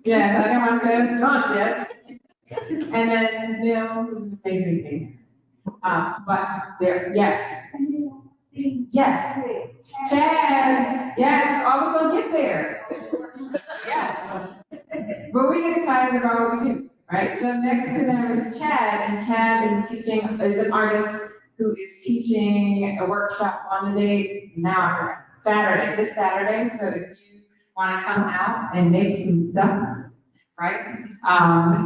Yes, I don't want to not yet. And then Jill, who's amazing. But there, yes. Yes. Chad. Yes. Oh, we're gonna get there. Yes. But we get excited about what we do, right? So next to them is Chad, and Chad is an artist who is teaching a workshop on the date now, Saturday, this Saturday. So if you want to come out and make some stuff, right?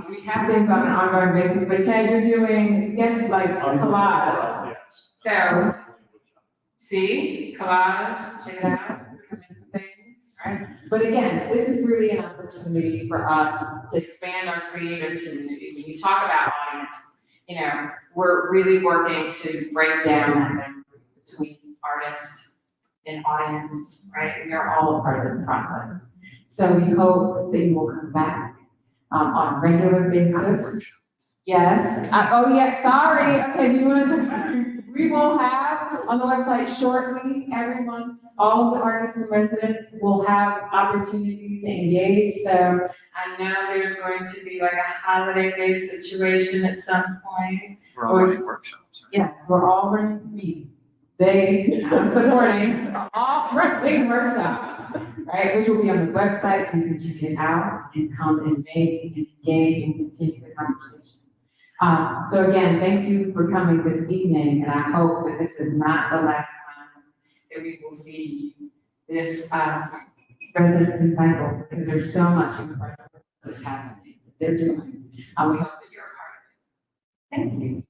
We have things on an ongoing basis, but Chad, you're doing sketch like collage. So, see, collage, check it out, come in some things, right? But again, this is really an opportunity for us to expand our creative community. When you talk about audience, you know, we're really working to break down that boundary between artist and audience, right? We are all a part of this process. So we hope that you will come back on a regular basis. Yes. Oh, yeah. Sorry. Okay. Do you want to? We will have on the website shortly. Everyone, all of the artists in residence will have opportunities to engage. So I know there's going to be like a holiday-based situation at some point. We're all running workshops. Right? Yes, we're all running. I'm supporting all running workshops, right? Which will be on the website, so you can check it out and come and make and engage and continue the conversation. So again, thank you for coming this evening, and I hope that this is not the last time that we will see this residency cycle, because there's so much incredible that's happening that they're doing. We hope that you're a part of it. Thank you.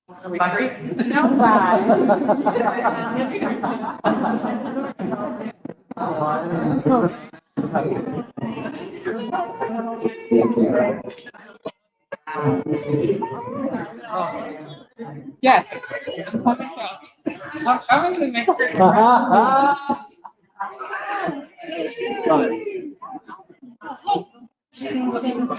Are we free? No, bye. Yes. I'm in the mixer.